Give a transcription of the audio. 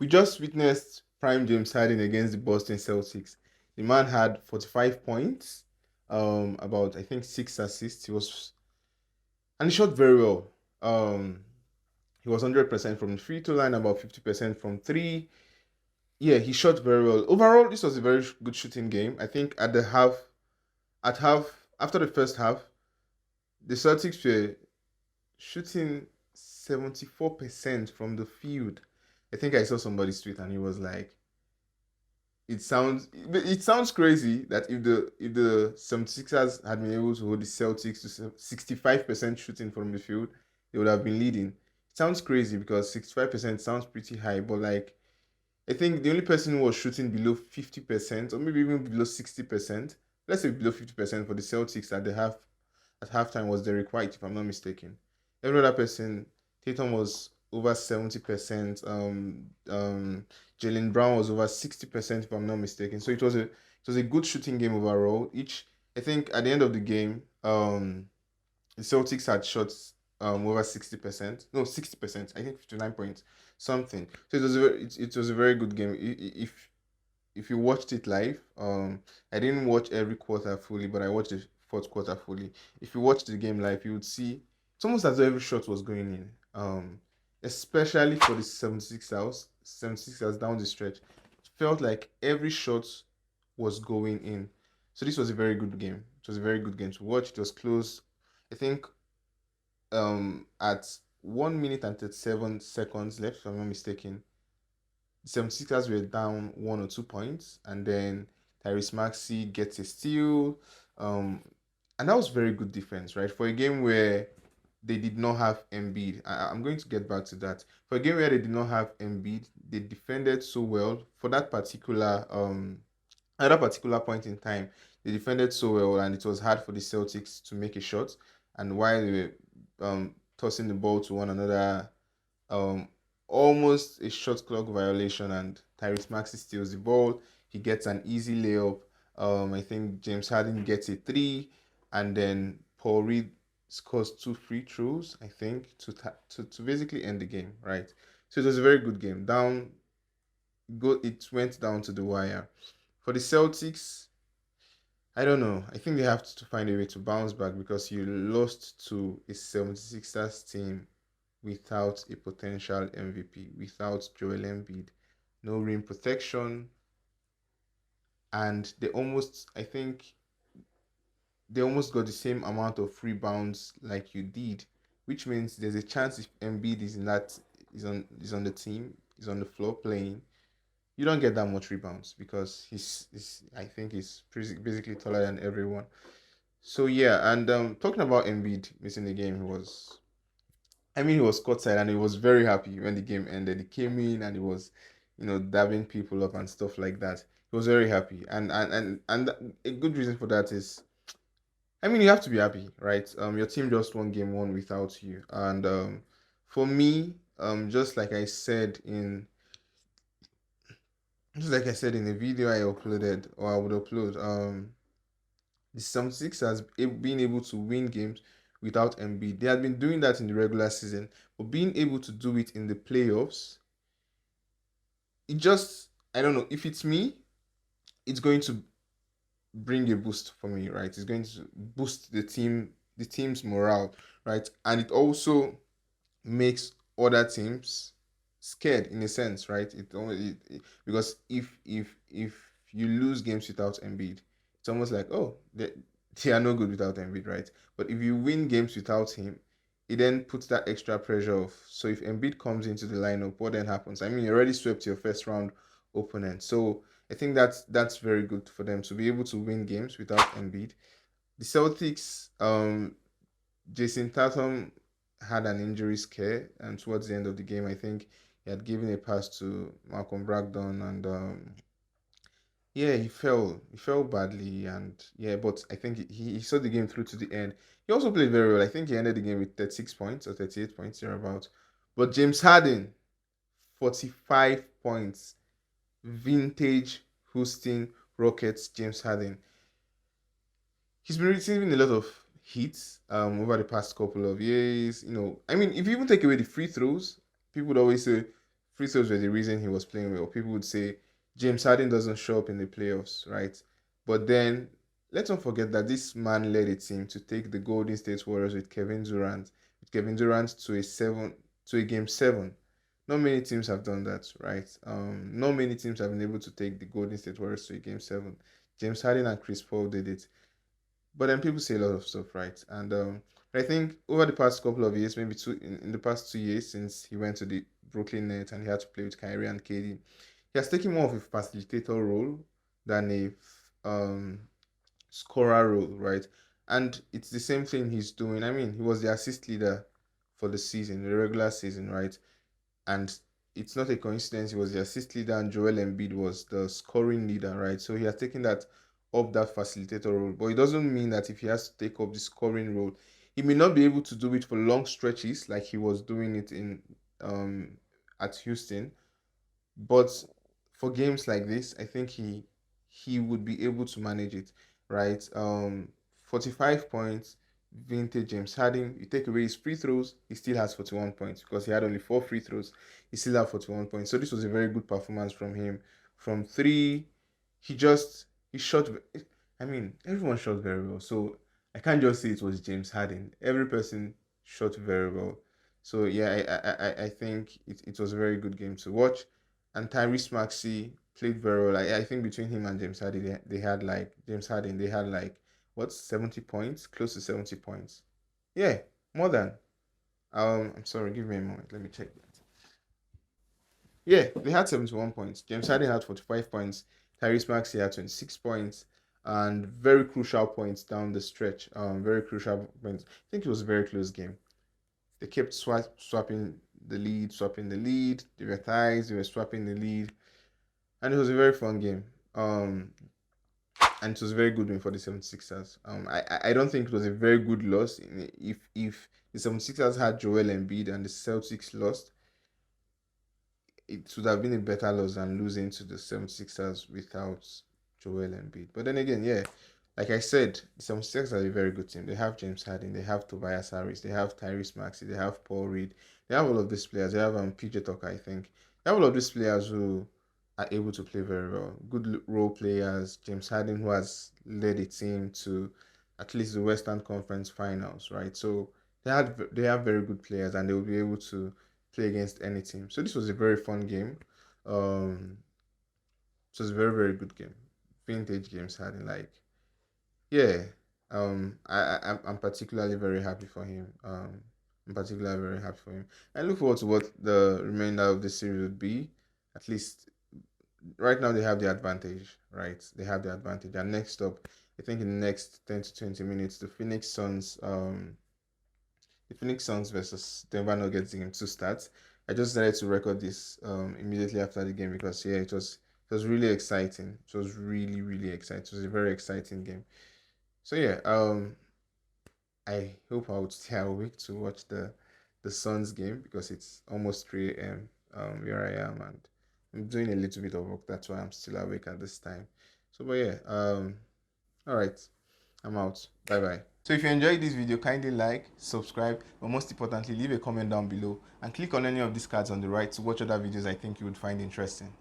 We just witnessed prime James Harden against the Boston Celtics. The man had 45 points, about I think 6 assists. And he shot very well. Um, he was 100% from the free throw line, about 50% from three. Yeah, he shot very well. Overall, this was a very good shooting game. I think at half, after the first half, the Celtics were shooting 74% from the field. I think I saw somebody's tweet and he was like, it sounds crazy that if the 76ers had been able to hold the Celtics to 65% shooting from the field, they would have been leading. It sounds crazy because 65% sounds pretty high, but like I think the only person who was shooting below 50% or maybe even below 60%, let's say below 50% for the Celtics at halftime was Derek White, if I'm not mistaken. Every other person, Tatum was over 70%. Jalen Brown was over 60%, if I'm not mistaken. So it was a good shooting game overall. I think at the end of the game, the Celtics had shots over 60%. No, 60%. I think 59 points, something. So it was a very good game. If you watched it live, I didn't watch every quarter fully, but I watched the fourth quarter fully. If you watched the game live, you would see it's almost as though every shot was going in. Especially for the 76ers down the stretch. It felt like every shot was going in. So this was a very good game. It was a very good game to watch. It was close. I think at 1 minute and 37 seconds left, if I'm not mistaken, the 76ers were down 1 or 2 points, and then Tyrese Maxey gets a steal. Um, and that was very good defense, right? For a game where they did not have Embiid. I'm going to get back to that. For a game where they did not have Embiid, they defended so well for that particular point in time. They defended so well, and it was hard for the Celtics to make a shot. And while they were tossing the ball to one another, um, almost a shot clock violation, and Tyrese Maxey steals the ball. He gets an easy layup. I think James Harden gets a three, and then Paul Reed scores two free throws. I think to basically end the game, right? So it was a very good game. It went down to the wire. For the Celtics, I don't know. I think they have to find a way to bounce back because you lost to a 76ers team without a potential MVP, without Joel Embiid, no rim protection, and I think they almost got the same amount of rebounds like you did, which means there's a chance if Embiid is on the team, is on the floor playing, you don't get that much rebounds because he's I think he's basically taller than everyone. So yeah, and talking about Embiid missing the game, he was courtside and he was very happy when the game ended. He came in and he was, dabbing people up and stuff like that. He was very happy, and a good reason for that is, you have to be happy, right? Your team just won game one without you, and for me, just like I said in a video I uploaded or I would upload, the 76 has been able to win games without Embiid. They had been doing that in the regular season, but being able to do it in the playoffs, it just, I don't know. If it's me, it's going to bring a boost for me, right? It's going to boost the team's morale, right? And it also makes other teams scared in a sense, right? Because if you lose games without Embiid, it's almost like, oh, they are no good without Embiid, right? But if you win games without him, it then puts that extra pressure of, so if Embiid comes into the lineup, what then happens? You already swept your first round opponent, so I think that's very good for them to be able to win games without Embiid. The Celtics, Jayson Tatum had an injury scare, and towards the end of the game, I think he had given a pass to Malcolm Brogdon, and yeah, he fell badly, and yeah, but I think he saw the game through to the end. He also played very well. I think he ended the game with 36 points or 38 points thereabouts. But James Harden, 45 points, vintage Houston Rockets James Harden. He's been receiving a lot of hits over the past couple of years. If you even take away the free throws, people would always say free throws were the reason he was playing well. People would say James Harden doesn't show up in the playoffs, right? But then let's not forget that this man led a team to take the Golden State Warriors with Kevin Durant to a game seven. Not many teams have done that, right? Not many teams have been able to take the Golden State Warriors to a game seven. James Harden and Chris Paul did it. But then people say a lot of stuff, right? And I think over the past couple of years, maybe in the past 2 years since he went to the Brooklyn Nets and he had to play with Kyrie and KD, he has taken more of a facilitator role than a scorer role, right? And it's the same thing he's doing. I mean, he was the assist leader for the season, the regular season, right? And it's not a coincidence he was the assist leader and Joel Embiid was the scoring leader, right? So he has taken that facilitator role. But it doesn't mean that if he has to take up the scoring role, he may not be able to do it for long stretches like he was doing it in at Houston. But for games like this, I think he would be able to manage it, right? 45 points, vintage James Harden. You take away his free throws, he still has 41 points because he had only 4 free throws. He still had 41 points. So this was a very good performance from him. From three, he shot. I mean, everyone shot very well. So I can't just say it was James Harden. Every person shot very well. So yeah, I think it was a very good game to watch. And Tyrese Maxey played very well. I think between him and James Harden, they had like James Harden, they had like what 70 points, close to 70 points. Yeah, more than. I'm sorry, give me a moment. Let me check that. Yeah, they had 71 points. James Harden had 45 points. Tyrese Maxey had 26 points. And very crucial points down the stretch. Very crucial points. I think it was a very close game. They kept swapping the lead. They were ties, they were swapping the lead. And it was a very fun game. And it was a very good win for the 76ers. I don't think it was a very good loss. If the 76ers had Joel Embiid and the Celtics lost, it would have been a better loss than losing to the 76ers without Joel Embiid. But then again, yeah, like I said, the 76ers are a very good team. They have James Harden, they have Tobias Harris, they have Tyrese Maxey, they have Paul Reed, they have all of these players. They have PJ Tucker, I think. They have all of these players who are able to play very well. Good role players. James Harden, who has led a team to at least the Western Conference Finals, right? So they have very good players, and they will be able to play against any team. So this was a very fun game. Um, it was a very good game. Vintage James Harden, like yeah. I'm particularly very happy for him. I'm particularly very happy for him. I look forward to what the remainder of the series would be. At least right now they have the advantage, right? They have the advantage. And next up, I think in the next 10 to 20 minutes, the Phoenix Suns versus Denver Nuggets game to start. I just decided to record this immediately after the game because yeah, it was really exciting. It was really exciting. It was a very exciting game. So yeah, I hope I would stay awake to watch the Suns game because it's almost 3 a.m. Where I am and I'm doing a little bit of work. That's why I'm still awake at this time. So but yeah, all right, I'm out. Bye bye. So if you enjoyed this video, kindly like, subscribe, but most importantly, leave a comment down below and click on any of these cards on the right to watch other videos I think you would find interesting.